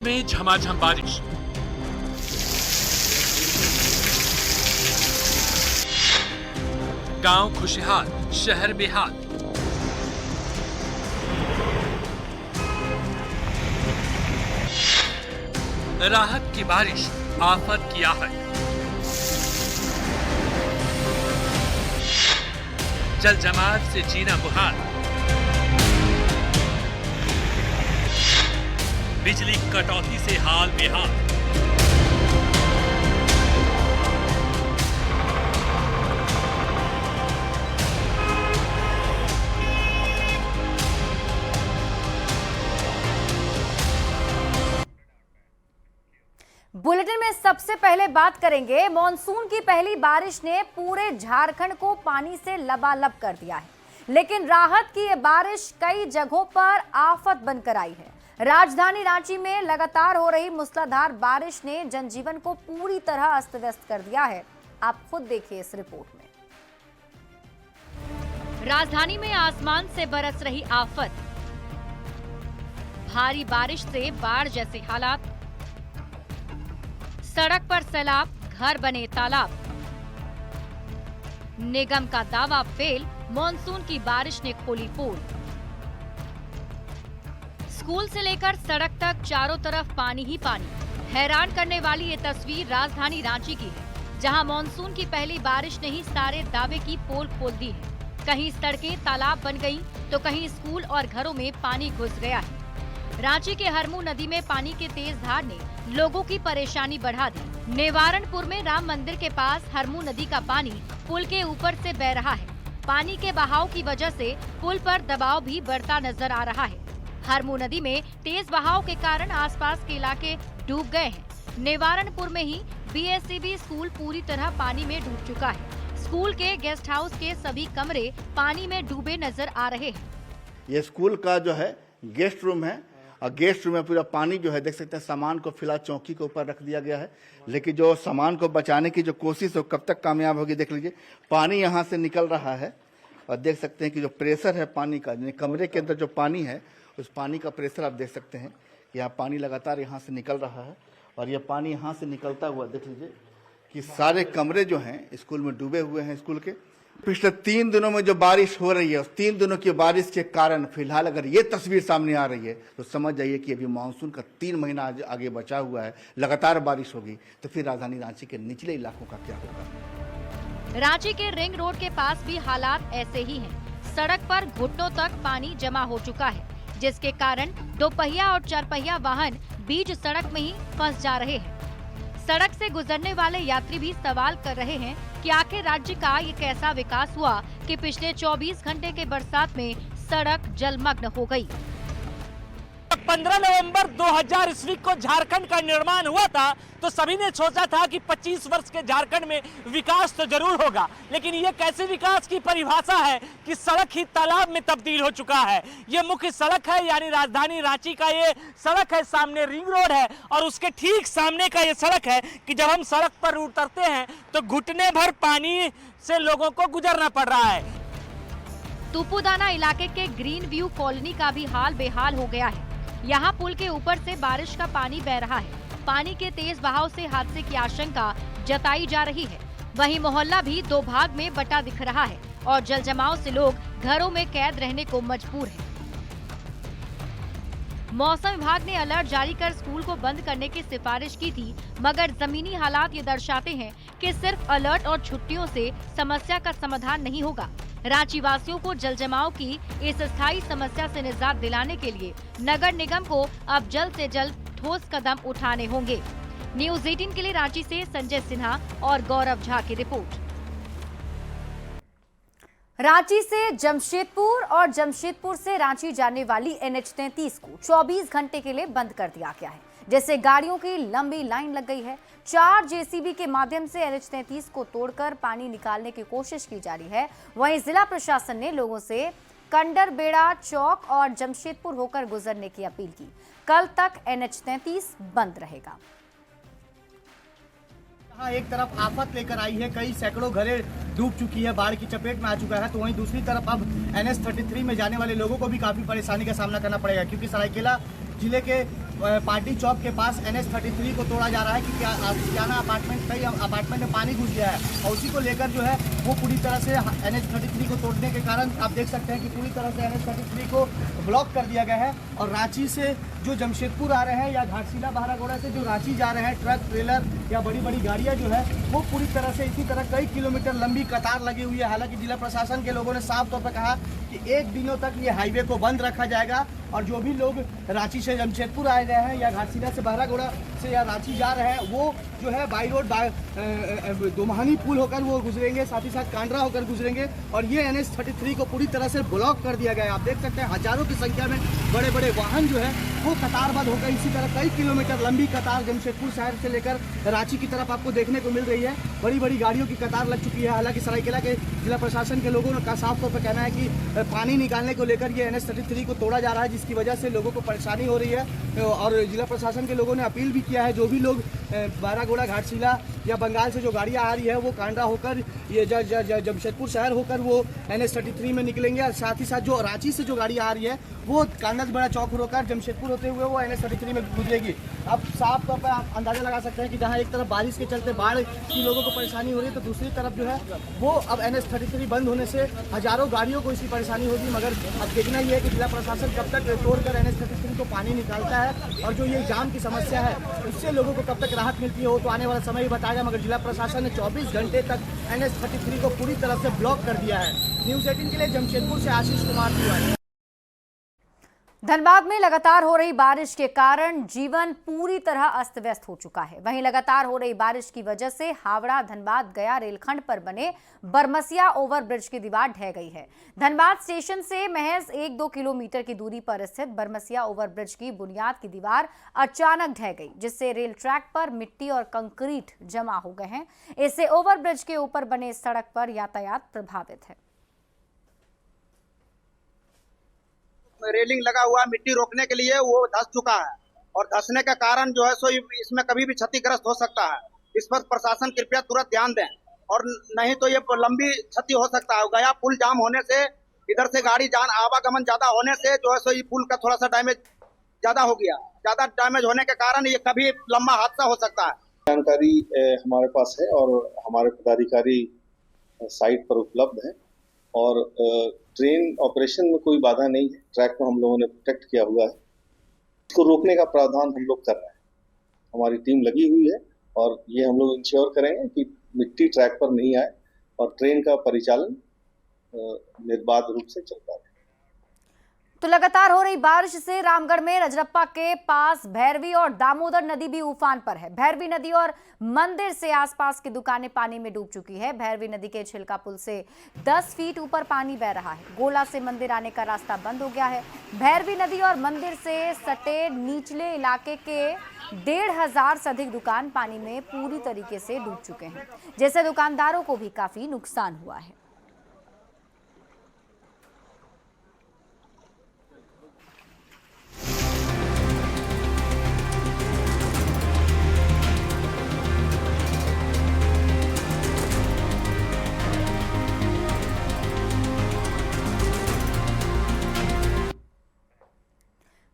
में झमाझम बारिश। गांव खुशहाल, शहर बेहाल। राहत की बारिश, आफत की आहट। जल जमाव से जीना मुहाल। बिजली कटौती से हाल बेहाल। बुलेटिन में सबसे पहले बात करेंगे, मॉनसून की पहली बारिश ने पूरे झारखंड को पानी से लबालब कर दिया है, लेकिन राहत की ये बारिश कई जगहों पर आफत बनकर आई है। राजधानी रांची में लगातार हो रही मूसलाधार बारिश ने जनजीवन को पूरी तरह अस्त व्यस्त कर दिया है। आप खुद देखिए इस रिपोर्ट में। राजधानी में आसमान से बरस रही आफत, भारी बारिश से बाढ़ जैसे हालात, सड़क पर सैलाब, घर बने तालाब। निगम का दावा फेल, मॉनसून की बारिश ने खोली पोल। स्कूल से लेकर सड़क तक चारों तरफ पानी ही पानी। हैरान करने वाली ये तस्वीर राजधानी रांची की है, जहां मॉनसून की पहली बारिश ने ही सारे दावे की पोल खोल दी है। कहीं सड़कें तालाब बन गईं, तो कहीं स्कूल और घरों में पानी घुस गया है। रांची के हरमू नदी में पानी के तेज धार ने लोगों की परेशानी बढ़ा दी। नेवारणपुर में राम मंदिर के पास हरमू नदी का पानी पुल के ऊपर से बह रहा है। पानी के बहाव की वजह से पुल पर दबाव भी बढ़ता नजर आ रहा है। हरमू नदी में तेज बहाव के कारण आसपास के इलाके डूब गए हैं। नेवारणपुर में ही बीएससीबी स्कूल पूरी तरह पानी में डूब चुका है। स्कूल के गेस्ट हाउस के सभी कमरे पानी में डूबे नजर आ रहे हैं। ये स्कूल का जो है गेस्ट रूम है, और गेस्ट रूम में पूरा पानी जो है देख सकते हैं। सामान को फिलहाल चौकी के ऊपर रख दिया गया है, लेकिन जो सामान को बचाने की जो कोशिश है कब तक कामयाब होगी देख लीजिए। पानी यहाँ से निकल रहा है और देख सकते हैं कि जो प्रेशर है पानी का, कमरे के अंदर जो पानी है उस पानी का प्रेशर आप देख सकते हैं। यहाँ पानी लगातार यहाँ से निकल रहा है, और यह पानी यहाँ से निकलता हुआ देख लीजिए कि सारे कमरे जो हैं स्कूल में डूबे हुए हैं। स्कूल के पिछले 3 दिनों में जो बारिश हो रही है, उस 3 दिनों की बारिश के कारण फिलहाल अगर ये तस्वीर सामने आ रही है तो समझ जाइए कि अभी मानसून का 3 महीना आगे बचा हुआ है। लगातार बारिश होगी तो फिर राजधानी रांची के निचले इलाकों का क्या होगा। रांची के रिंग रोड के पास भी हालात ऐसे ही हैं। सड़क पर घुटनों तक पानी जमा हो चुका है, जिसके कारण 2 पहिया और 4 पहिया वाहन बीच सड़क में ही फंस जा रहे हैं। सड़क से गुजरने वाले यात्री भी सवाल कर रहे हैं कि आखिर राज्य का ये कैसा विकास हुआ कि पिछले 24 घंटे के बरसात में सड़क जलमग्न हो गई। 15 नवंबर 2000 ईस्वी को झारखंड का निर्माण हुआ था, तो सभी ने सोचा था कि 25 वर्ष के झारखंड में विकास तो जरूर होगा, लेकिन ये कैसे विकास की परिभाषा है कि सड़क ही तालाब में तब्दील हो चुका है। ये मुख्य सड़क है, यानी राजधानी रांची का ये सड़क है, सामने रिंग रोड है और उसके ठीक सामने का ये सड़क है कि जब हम सड़क पर उतरते हैं तो घुटने भर पानी से लोगों को गुजरना पड़ रहा है। तुपुदाना इलाके के ग्रीन व्यू कॉलोनी का भी हाल बेहाल हो गया है। यहाँ पुल के ऊपर से बारिश का पानी बह रहा है। पानी के तेज बहाव से हादसे की आशंका जताई जा रही है। वहीं मोहल्ला भी 2 भाग में बटा दिख रहा है और जल जमाव से लोग घरों में कैद रहने को मजबूर हैं। मौसम विभाग ने अलर्ट जारी कर स्कूल को बंद करने की सिफारिश की थी, मगर जमीनी हालात ये दर्शाते हैं कि सिर्फ अलर्ट और छुट्टियों से समस्या का समाधान नहीं होगा। रांची वासियों को जल जमाव की इस स्थायी समस्या से निजात दिलाने के लिए नगर निगम को अब जल्द से जल्द ठोस कदम उठाने होंगे। न्यूज़ 18 के लिए रांची से संजय सिन्हा और गौरव झा की रिपोर्ट। रांची से जमशेदपुर और जमशेदपुर से रांची जाने वाली NH-33 को 24 घंटे के लिए बंद कर दिया गया है, जैसे गाड़ियों की लंबी लाइन लग गई है। 4 JCB के माध्यम से NH-33 को तोड़कर पानी निकालने की कोशिश की जा रही है। वहीं जिला प्रशासन ने लोगों से कंडरबेड़ा चौक और जमशेदपुर होकर गुजरने की अपील की। कल तक NH-33 बंद रहेगा। यहाँ एक तरफ आफत लेकर आई है, कई सैकड़ों घरें डूब चुकी है, बाढ़ की चपेट में आ चुका है, तो वहीं दूसरी तरफ अब NH-33 में जाने वाले लोगों को भी काफी परेशानी का सामना करना पड़ेगा, क्योंकि सरायकेला जिले के पार्टी चौक के पास NH-33 को तोड़ा जा रहा है कि आशियाना अपार्टमेंट कई अपार्टमेंट में पानी घुस गया है और उसी को लेकर जो है वो पूरी तरह से NH-33 को तोड़ने के कारण आप देख सकते हैं कि पूरी तरह से NH-33 को ब्लॉक कर दिया गया है। और रांची से जो जमशेदपुर आ रहे हैं या घाटशिला बहरागोड़ा से जो रांची जा रहे हैं ट्रक ट्रेलर या बड़ी बड़ी गाड़ियां जो है वो पूरी तरह से इसी तरह कई किलोमीटर लंबी कतार लगी हुई है। हालांकि जिला प्रशासन के लोगों ने साफ तौर पर कहा कि 1 दिनों तक ये हाईवे को बंद रखा जाएगा और जो भी लोग रांची से जमशेदपुर आए गए हैं या घाटशिला से बहरागोड़ा से या रांची जा रहे हैं वो जो है बाई रोड दोमहानी पुल होकर वो गुजरेंगे, साथ ही साथ कांड्रा होकर गुजरेंगे और ये NH-33 को पूरी तरह से ब्लॉक कर दिया गया है। आप देख सकते हैं हजारों की संख्या में बड़े बड़े वाहन जो है वो कतारबद्ध होकर इसी तरह कई किलोमीटर लंबी कतार जमशेदपुर शहर से लेकर रांची की तरफ आपको देखने को मिल रही है। बड़ी बड़ी गाड़ियों की कतार लग चुकी है। हालांकि सरायकेला के जिला प्रशासन के लोगों का साफ तौर पर कहना है कि पानी निकालने को लेकर ये NH-33 को तोड़ा जा रहा है, जिसकी वजह से लोगों को परेशानी हो रही है। और जिला प्रशासन के लोगों ने अपील भी किया है जो भी लोग बहरागोड़ा घाटशिला या बंगाल से जो गाड़ियाँ आ रही है वो कांड्रा होकर ये जमशेदपुर शहर होकर वो NH-33 में निकलेंगे और साथ ही साथ जो रांची से जो गाड़ियाँ आ रही है वो कांडा बड़ा चौक होकर जमशेदपुर होते हुए वो NH-33 में गुजरेगी। अब साफ तौर पर आप अंदाजा लगा सकते हैं कि जहाँ एक तरफ बारिश के चलते बाढ़ की लोगों को परेशानी हो रही है तो दूसरी तरफ जो है वो अब NH-33 बंद होने से हजारों गाड़ियों को इसकी परेशानी होगी। मगर अब देखना ये है कि जिला प्रशासन कब तक तोड़कर NH-33 को पानी निकालता है और जो ये जाम की समस्या है उससे लोगों को कब तक राहत मिलती है वो तो आने वाला समय ही बताएगा। मगर जिला प्रशासन ने 24 घंटे तक NH-33 को पूरी तरह से ब्लॉक कर दिया है। न्यूज़ 18 के लिए जमशेदपुर से आशीष कुमार तिवारी। धनबाद में लगातार हो रही बारिश के कारण जीवन पूरी तरह अस्त व्यस्त हो चुका है। वहीं लगातार हो रही बारिश की वजह से हावड़ा धनबाद गया रेलखंड पर बने बरमसिया ओवरब्रिज की दीवार ढह गई है। धनबाद स्टेशन से महज 1-2 किलोमीटर की दूरी पर स्थित बरमसिया ओवरब्रिज की बुनियाद की दीवार अचानक ढह गई, जिससे रेल ट्रैक पर मिट्टी और कंक्रीट जमा हो गए हैं। इससे ओवरब्रिज के ऊपर बने सड़क पर यातायात प्रभावित है। रेलिंग लगा हुआ मिट्टी रोकने के लिए वो धंस चुका है और धंसने का कारण जो है सो इसमें कभी भी क्षतिग्रस्त हो सकता है। इस पर प्रशासन कृपया तुरंत ध्यान दें और नहीं तो ये लंबी क्षति हो सकता है। गया पुल जाम होने से इधर से गाड़ी आवागमन ज्यादा होने से जो है सो ये पुल का थोड़ा सा डैमेज ज्यादा हो गया। ज्यादा डैमेज होने के कारण ये कभी लंबा हादसा हो सकता है। जानकारी हमारे पास है और हमारे पदाधिकारी साइट पर उपलब्ध है और ट्रेन ऑपरेशन में कोई बाधा नहीं है। ट्रैक को हम लोगों ने प्रोटेक्ट किया हुआ है, इसको रोकने का प्रावधान हम लोग कर रहे हैं। हमारी टीम लगी हुई है और ये हम लोग इंश्योर करेंगे कि मिट्टी ट्रैक पर नहीं आए और ट्रेन का परिचालन निर्बाध रूप से चलता रहे। तो लगातार हो रही बारिश से रामगढ़ में रजरप्पा के पास भैरवी और दामोदर नदी भी उफान पर है। भैरवी नदी और मंदिर से आसपास की दुकानें पानी में डूब चुकी है। भैरवी नदी के छिलका पुल से 10 फीट ऊपर पानी बह रहा है। गोला से मंदिर आने का रास्ता बंद हो गया है। भैरवी नदी और मंदिर से सटे निचले इलाके के 1,500 से अधिक दुकान पानी में पूरी तरीके से डूब चुके हैं, जिससे दुकानदारों को भी काफी नुकसान हुआ है।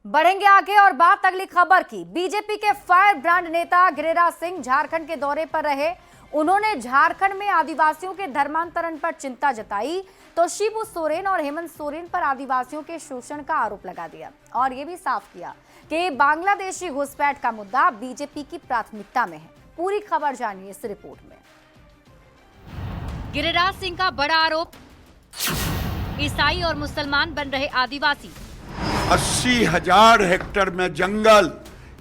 बढ़ेंगे आगे और बात अगली खबर की। बीजेपी के फायर ब्रांड नेता गिरिराज सिंह झारखंड के दौरे पर रहे। उन्होंने झारखंड में आदिवासियों के धर्मांतरण पर चिंता जताई तो शिबू सोरेन और हेमंत सोरेन पर आदिवासियों के शोषण का आरोप लगा दिया और यह भी साफ किया कि बांग्लादेशी घुसपैठ का मुद्दा बीजेपी की प्राथमिकता में है। पूरी खबर जानिए इस रिपोर्ट में। गिरिराज सिंह का बड़ा आरोप, ईसाई और मुसलमान बन रहे आदिवासी। 80,000 हेक्टेयर में जंगल,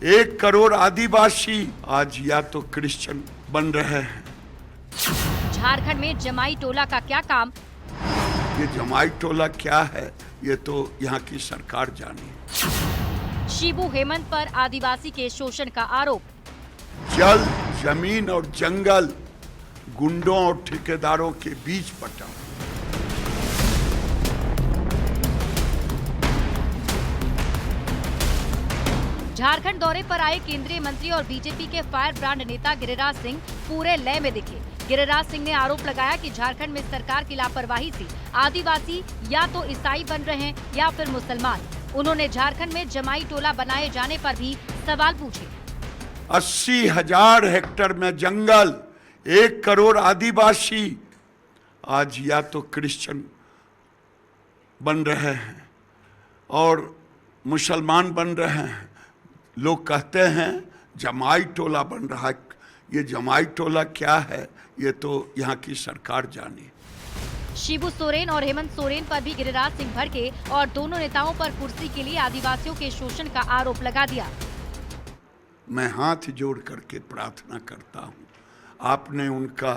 1 करोड़ आदिवासी आज या तो क्रिश्चियन बन रहे हैं। झारखंड में जमाई टोला का क्या काम? ये जमाई टोला क्या है ये तो यहाँ की सरकार जाने। शिबू हेमंत पर आदिवासी के शोषण का आरोप। जल, जमीन और जंगल गुंडों और ठेकेदारों के बीच बटा। झारखंड दौरे पर आए केंद्रीय मंत्री और बीजेपी के फायर ब्रांड नेता गिरिराज सिंह पूरे लय में दिखे। गिरिराज सिंह ने आरोप लगाया कि झारखंड में सरकार की लापरवाही से आदिवासी या तो ईसाई बन रहे हैं या फिर मुसलमान। उन्होंने झारखंड में जमाई टोला बनाए जाने पर भी सवाल पूछे। 80,000 हेक्टेयर में जंगल, 1 करोड़ आदिवासी आज या तो क्रिश्चियन बन रहे हैं और मुसलमान बन रहे हैं। लोग कहते हैं जमाई टोला बन रहा है। ये जमाई टोला क्या है, ये तो यहाँ की सरकार जाने। शिबू सोरेन और हेमंत सोरेन पर भी गिरिराज सिंह भड़के और दोनों नेताओं पर कुर्सी के लिए आदिवासियों के शोषण का आरोप लगा दिया। मैं हाथ जोड़ करके प्रार्थना करता हूँ, आपने उनका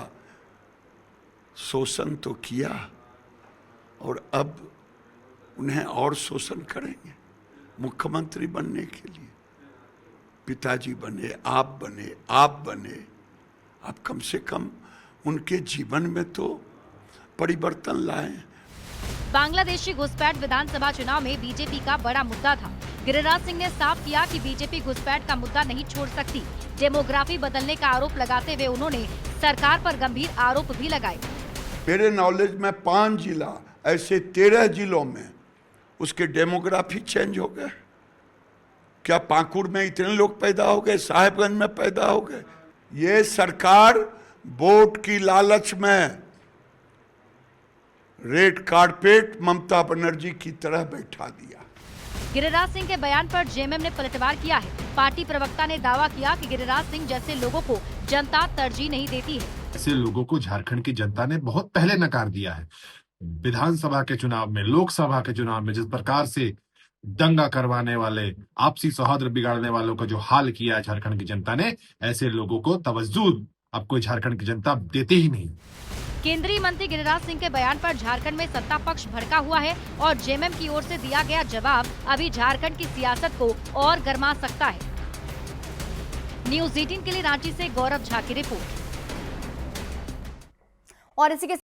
शोषण तो किया और अब उन्हें और शोषण करेंगे। मुख्यमंत्री बनने के लिए पिताजी बने, आप बने, आप कम से कम उनके जीवन में तो परिवर्तन लाएं। बांग्लादेशी घुसपैठ विधानसभा चुनाव में बीजेपी का बड़ा मुद्दा था। गिरिराज सिंह ने साफ किया कि बीजेपी घुसपैठ का मुद्दा नहीं छोड़ सकती। डेमोग्राफी बदलने का आरोप लगाते हुए उन्होंने सरकार पर गंभीर आरोप भी लगाए। मेरे नॉलेज में 5 जिला, ऐसे 13 जिलों में उसके डेमोग्राफी चेंज हो गए। क्या पाकुड़ में इतने लोग पैदा हो गए, साहेबगंज में पैदा हो गए? ये सरकार वोट की लालच में रेड कारपेट ममता बनर्जी की तरह बैठा दिया। गिरिराज सिंह के बयान पर जेएमएम ने पलटवार किया है। पार्टी प्रवक्ता ने दावा किया कि गिरिराज सिंह जैसे लोगों को जनता तरजीह नहीं देती है। ऐसे लोगों को झारखंड की जनता ने बहुत पहले नकार दिया है। विधानसभा के चुनाव में, लोकसभा के चुनाव में जिस प्रकार से दंगा करवाने वाले, आपसी सौहार्द बिगाड़ने वालों का जो हाल किया है झारखंड की जनता ने, ऐसे लोगों को तवज्जो अब कोई झारखंड की जनता देते ही नहीं। केंद्रीय मंत्री गिरिराज सिंह के बयान पर झारखंड में सत्ता पक्ष भड़का हुआ है और जेएमएम की ओर से दिया गया जवाब अभी झारखंड की सियासत को और गरमा सकता है। न्यूज़ 18 के लिए रांची से गौरव झा की रिपोर्ट। और इसी के